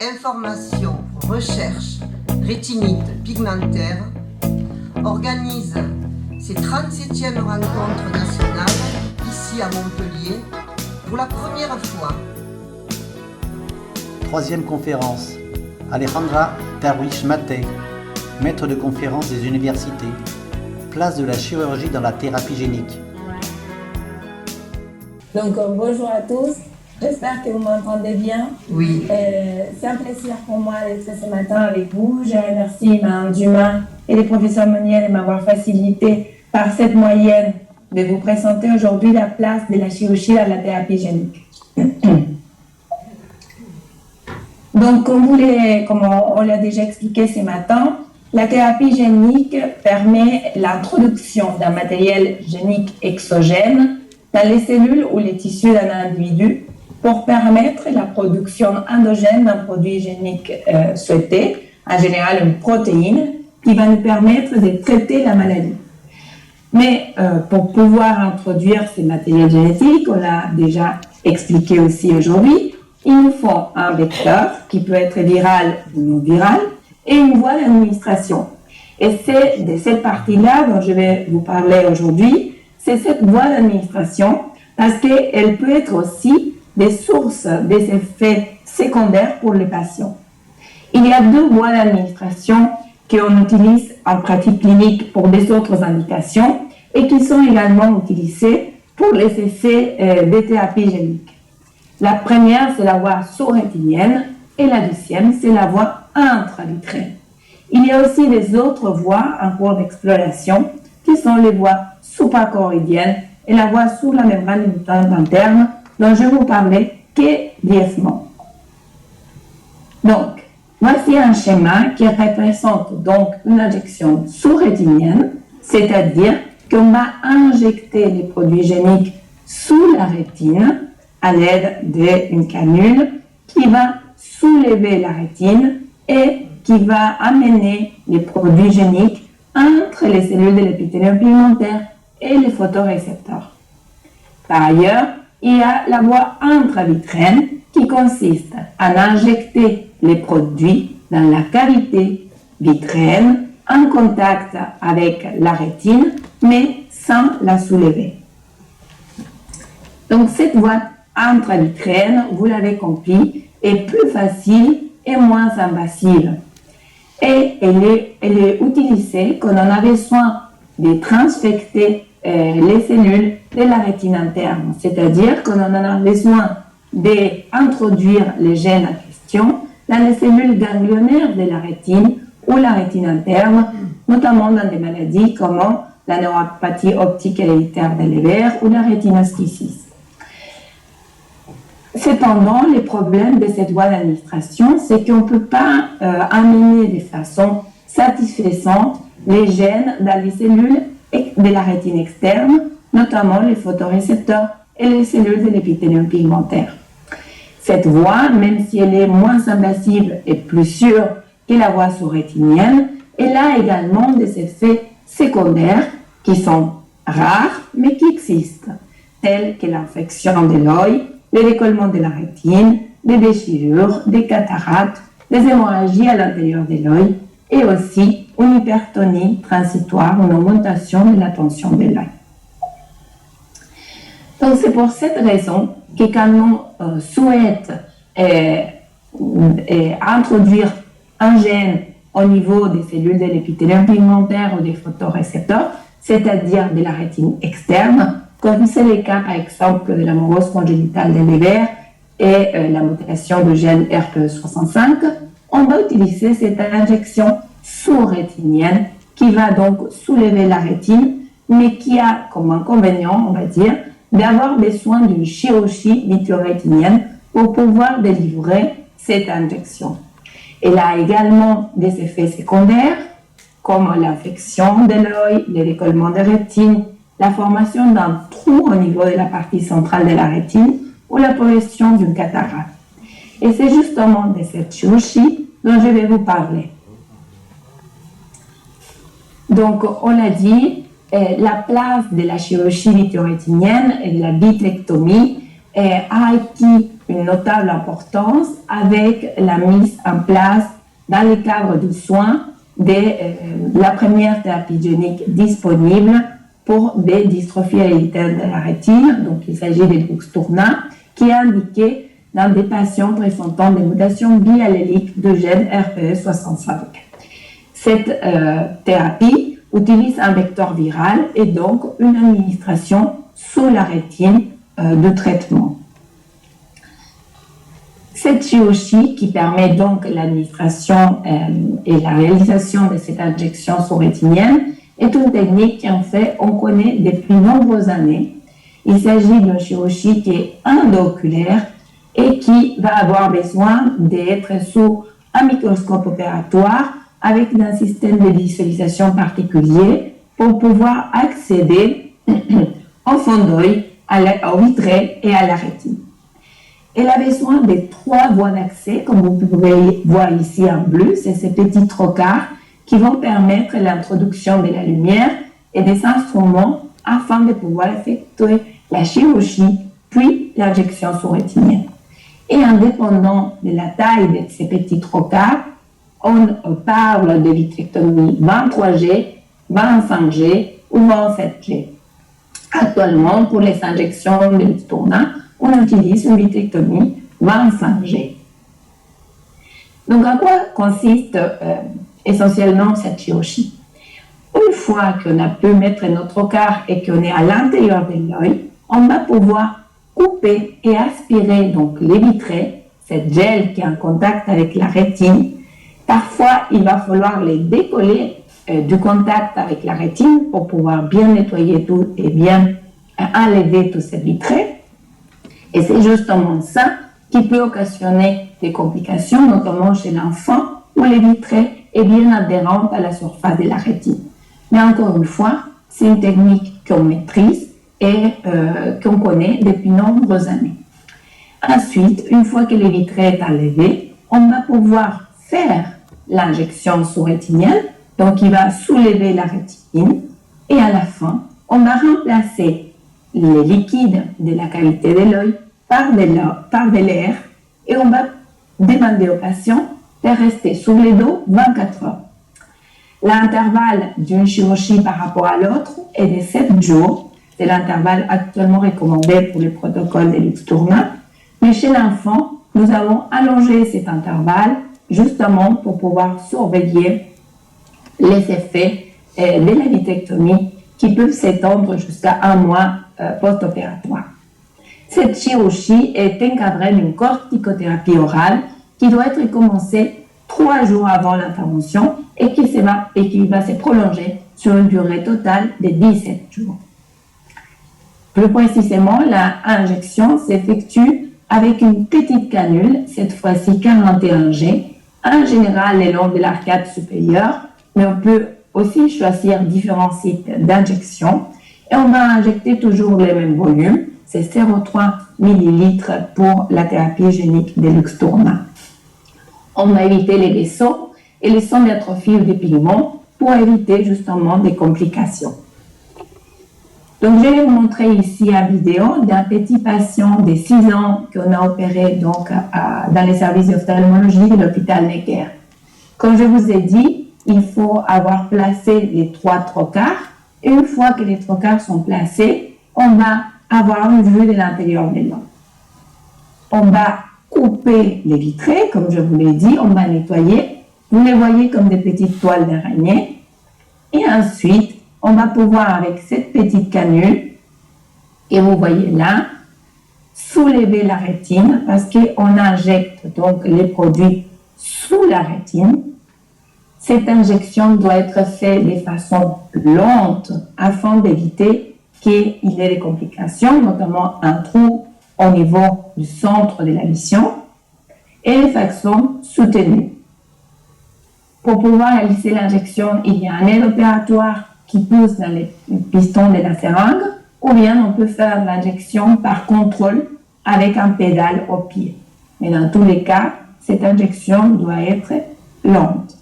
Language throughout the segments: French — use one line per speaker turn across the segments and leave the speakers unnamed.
Information, recherche, rétinite pigmentaire organise ses 37e rencontres nationales ici à Montpellier pour la première fois.
Troisième conférence, Alejandra Darwish-Mate, maître de conférence des universités, place de la chirurgie dans la thérapie génique.
Donc bonjour à tous, j'espère que vous m'entendez bien.
Oui.
C'est un plaisir pour moi d'être ce matin avec vous. Je remercie Mme Dumas et les professeurs Monnier de m'avoir facilité par cette moyenne de vous présenter aujourd'hui la place de la chirurgie dans la thérapie génique. Donc, comme on l'a déjà expliqué ce matin, la thérapie génique permet l'introduction d'un matériel génique exogène dans les cellules ou les tissus d'un individu pour permettre la production endogène d'un produit génique souhaité, en général une protéine, qui va nous permettre de traiter la maladie. Mais pour pouvoir introduire ces matériels génétiques, on l'a déjà expliqué aussi aujourd'hui, il nous faut un vecteur qui peut être viral ou non viral et une voie d'administration. Et c'est de cette partie-là dont je vais vous parler aujourd'hui. C'est cette voie d'administration parce qu'elle peut être aussi des sources des effets secondaires pour les patients. Il y a deux voies d'administration qu'on utilise en pratique clinique pour des autres indications et qui sont également utilisées pour les essais des thérapies géniques. La première, c'est la voie sous-rétinienne et la deuxième, c'est la voie intravitrine. Il y a aussi des autres voies en cours d'exploration qui sont les voies suprachoroïdiennes et la voie sous la membrane limitante interne dont je vous parlais que brièvement. Donc, voici un schéma qui représente donc une injection sous-rétinienne, c'est-à-dire qu'on va injecter les produits géniques sous la rétine à l'aide d'une canule qui va soulever la rétine et qui va amener les produits géniques entre les cellules de l'épithélium pigmentaire et les photorécepteurs. Par ailleurs, il y a la voie intravitrine qui consiste à injecter les produits dans la cavité vitrine en contact avec la rétine, mais sans la soulever. Donc cette voie intravitrine, vous l'avez compris, est plus facile et moins invasive. Et elle est utilisée quand on a besoin de transfecter les cellules de la rétine interne, c'est-à-dire quand on a besoin d'introduire les gènes en question dans les cellules ganglionnaires de la rétine ou la rétine interne, notamment dans des maladies comme la neuropathie optique héréditaire de Leber ou la rétinostisis. Cependant, le problème de cette voie d'administration, c'est qu'on ne peut pas amener de façon satisfaisante les gènes dans les cellules de la rétine externe, notamment les photorécepteurs et les cellules de l'épithélium pigmentaire. Cette voie, même si elle est moins invasive et plus sûre que la voie sous-rétinienne, elle a également des effets secondaires qui sont rares mais qui existent, tels que l'infection de l'œil, le décollement de la rétine, des déchirures, des cataractes, des hémorragies à l'intérieur de l'œil et aussi une hypertonie transitoire, une augmentation de la tension de l'œil. Donc c'est pour cette raison que quand on souhaite introduire un gène au niveau des cellules de l'épithélium pigmentaire ou des photorécepteurs, c'est-à-dire de la rétine externe, comme c'est le cas par exemple de l'amorose congénitale de Leber et la mutation du gène RPE65, on va utiliser cette injection sous-rétinienne qui va donc soulever la rétine, mais qui a comme inconvénient, on va dire, d'avoir besoin d'une chirurgie vitréorétinienne pour pouvoir délivrer cette injection. Elle a également des effets secondaires, comme l'infection de l'œil, le décollement de rétine, la formation d'un trou au niveau de la partie centrale de la rétine ou la progression d'une cataracte. Et c'est justement de cette chirurgie dont je vais vous parler. Donc, on l'a dit, la place de la chirurgie vitréorétinienne et de la vitrectomie a acquis une notable importance avec la mise en place dans le cadre du soin de la première thérapie génique disponible pour des dystrophies héréditaires de la rétine. Donc, il s'agit de Luxturna, qui est indiqué dans des patients présentant des mutations bialléliques de gène RPE65. Cette thérapie utilise un vecteur viral et donc une administration sous la rétine de traitement. Cette chirurgie qui permet donc l'administration et la réalisation de cette injection sous-rétinienne est une technique qu'en fait on connaît depuis nombreuses années. Il s'agit d'une chirurgie qui est endoculaire et qui va avoir besoin d'être sous un microscope opératoire avec un système de visualisation particulier pour pouvoir accéder au fond d'œil, au vitré et à la rétine. Elle a besoin de 3 voies d'accès, comme vous pouvez voir ici en bleu, c'est ces petits trocars qui vont permettre l'introduction de la lumière et des instruments afin de pouvoir effectuer la chirurgie, puis l'injection sous-rétinienne. Et indépendant de la taille de ces petits trocars, on parle de vitrectomie 23G, 25G ou 27G. Actuellement, pour les injections de Luxturna, on utilise une vitrectomie 25G. Donc, à quoi consiste essentiellement cette chirurgie? Une fois qu'on a pu mettre notre trocars et qu'on est à l'intérieur de l'œil, on va pouvoir couper et aspirer donc les vitrés, cette gel qui est en contact avec la rétine. Parfois, il va falloir les décoller du contact avec la rétine pour pouvoir bien nettoyer tout et bien enlever tous ces vitrés. Et c'est justement ça qui peut occasionner des complications, notamment chez l'enfant, où les vitrés est bien adhérente à la surface de la rétine. Mais encore une fois, c'est une technique qu'on maîtrise et qu'on connaît depuis nombreuses années. Ensuite, une fois que les vitrés est enlevé, on va pouvoir faire l'injection sous-rétinienne, donc il va soulever la rétine, et à la fin, on va remplacer les liquides de la cavité de l'œil par de l'air et on va demander au patient de rester sous le dos 24 heures. L'intervalle d'une chirurgie par rapport à l'autre est de 7 jours. C'est l'intervalle actuellement recommandé pour le protocole de Luxturna. Mais chez l'enfant, nous avons allongé cet intervalle justement pour pouvoir surveiller les effets de la vitrectomie qui peuvent s'étendre jusqu'à 1 mois post-opératoire. Cette chirurgie est encadrée d'une corticothérapie orale qui doit être commencée 3 jours avant l'intervention et qui va se prolonger sur une durée totale de 17 jours. Plus précisément, l'injection s'effectue avec une petite canule, cette fois-ci 41G, en général le long de l'arcade supérieure, mais on peut aussi choisir différents sites d'injection et on va injecter toujours le même volume, c'est 0,3 ml pour la thérapie génique de Luxturna. On va éviter les vaisseaux et les zones d'atrophie ou des pigments pour éviter justement des complications. Donc, je vais vous montrer ici une vidéo d'un petit patient de 6 ans qu'on a opéré donc, dans les services d'ophtalmologie de l'hôpital Necker. Comme je vous ai dit, il faut avoir placé les 3 trocars. Et une fois que les trocars sont placés, on va avoir une vue de l'intérieur de l'œil. On va couper les vitrés, comme je vous l'ai dit, on va nettoyer. Vous les voyez comme des petites toiles d'araignée. Et ensuite, on va pouvoir, avec cette petite canule, et vous voyez là, soulever la rétine parce qu'on injecte donc les produits sous la rétine. Cette injection doit être faite de façon lente afin d'éviter qu'il y ait des complications, notamment un trou au niveau du centre de la vision, et de façon soutenue. Pour pouvoir réaliser l'injection, il y a un aide opératoire qui pousse dans les pistons de la seringue, ou bien on peut faire l'injection par contrôle avec un pédale au pied. Mais dans tous les cas, cette injection doit être lente.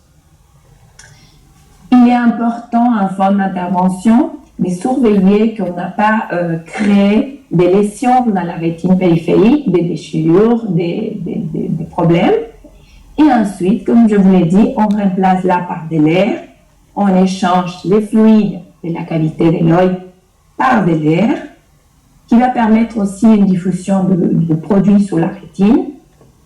Il est important en fin d'intervention de surveiller qu'on n'a pas créé des lésions dans la rétine périphérique, des déchirures, des problèmes. Et ensuite, comme je vous l'ai dit, on remplace là par de l'air, on échange les fluides de la cavité de l'œil par de l'air, qui va permettre aussi une diffusion de produits sur la rétine.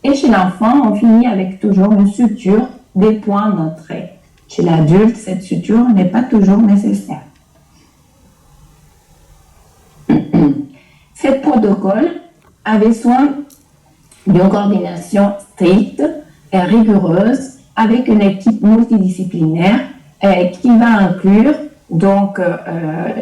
Et chez l'enfant, on finit avec toujours une suture des points d'entrée. Chez l'adulte, cette suture n'est pas toujours nécessaire. Ce protocole a besoin d'une coordination stricte et rigoureuse avec une équipe multidisciplinaire qui va inclure donc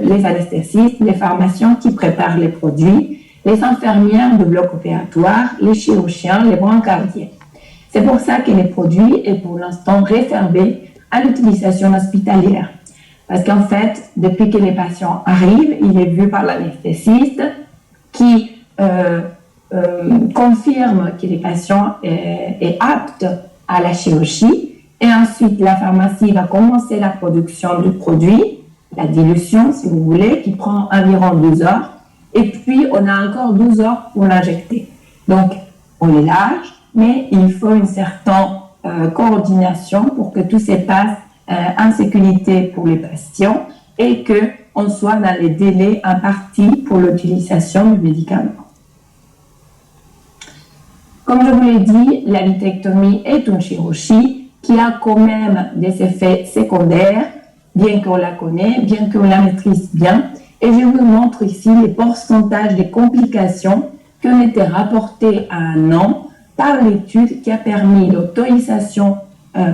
les anesthésistes, les pharmaciens qui préparent les produits, les infirmières de bloc opératoire, les chirurgiens, les brancardiers. C'est pour ça que les produits est pour l'instant réservé à l'utilisation hospitalière. Parce qu'en fait, depuis que les patients arrivent, il est vu par l'anesthésiste qui confirme que le patient est apte à la chirurgie. Et ensuite, la pharmacie va commencer la production du produit, la dilution, si vous voulez, qui prend environ 12 heures. Et puis, on a encore 12 heures pour l'injecter. Donc, on est large, mais il faut une certaine coordination pour que tout se passe en sécurité pour les patients et qu'on soit dans les délais impartis pour l'utilisation du médicament. Comme je vous l'ai dit, la vitrectomie est une chirurgie qui a quand même des effets secondaires, bien qu'on la connaisse, bien qu'on la maîtrise bien. Et je vous montre ici les pourcentages de complications qui ont été rapportés à un an par l'étude qui a permis l'autorisation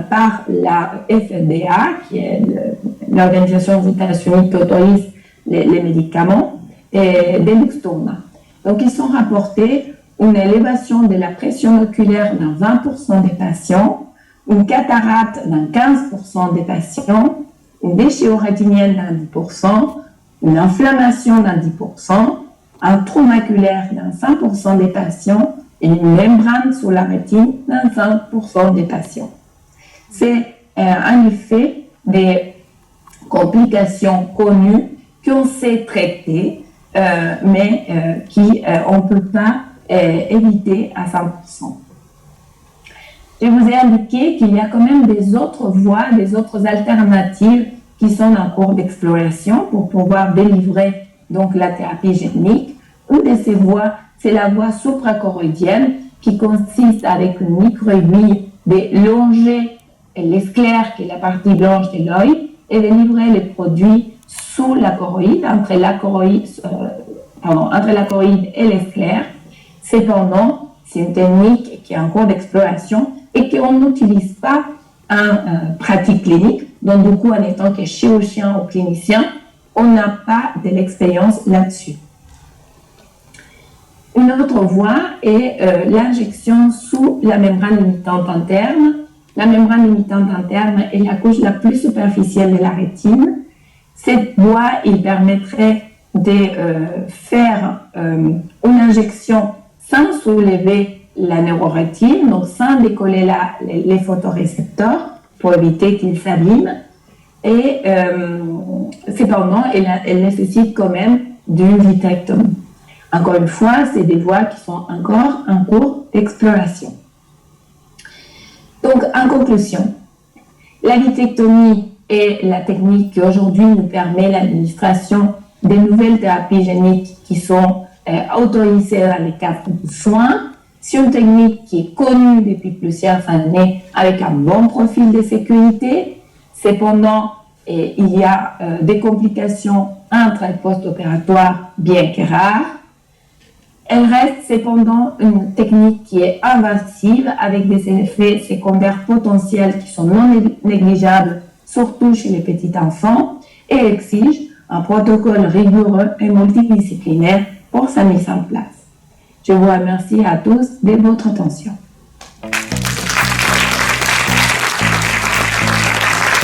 par la FDA, qui est l'organisation des États-Unis qui autorise les médicaments, et de Luxturna. Donc, ils ont rapporté une élévation de la pression oculaire dans 20% des patients, une cataracte dans 15% des patients, une déchirure rétinienne dans 10%, une inflammation dans 10%, un trou maculaire dans 5% des patients et une membrane sur la rétine dans 5% des patients. C'est en effet des complications connues qu'on sait traiter, mais qu'on ne peut pas éviter à 100%. Je vous ai indiqué qu'il y a quand même des autres voies, des autres alternatives qui sont en cours d'exploration pour pouvoir délivrer donc la thérapie génique. Une de ces voies, c'est la voie suprachoroïdienne qui consiste avec une micro-aiguille de longer les sclères, qui est la partie blanche de l'œil, et de livrer les produits sous la choroïde, entre la choroïde et les sclères. Cependant, c'est une technique qui est en cours d'exploration et qu'on n'utilise pas en pratique clinique. Donc, du coup, en étant que chirurgien ou clinicien, on n'a pas de l'expérience là-dessus. Une autre voie est l'injection sous la membrane limitante interne. La membrane limitante interne est la couche la plus superficielle de la rétine. Cette voie, il permettrait de faire une injection sans soulever la neurorétine, donc sans décoller les photorécepteurs pour éviter qu'ils s'abîment. Et cependant, elle nécessite quand même d'une vitrectomie. Encore une fois, c'est des voies qui sont encore en cours d'exploration. Donc, en conclusion, la vitrectomie est la technique qui aujourd'hui nous permet l'administration des nouvelles thérapies géniques qui sont autorisées dans les cadres de soins. C'est une technique qui est connue depuis plusieurs années avec un bon profil de sécurité. Cependant, il y a des complications entre et post-opératoires bien que rares. Elle reste cependant une technique qui est invasive avec des effets secondaires potentiels qui sont non négligeables, surtout chez les petits enfants, et exige un protocole rigoureux et multidisciplinaire pour sa mise en place. Je vous remercie à tous de votre attention.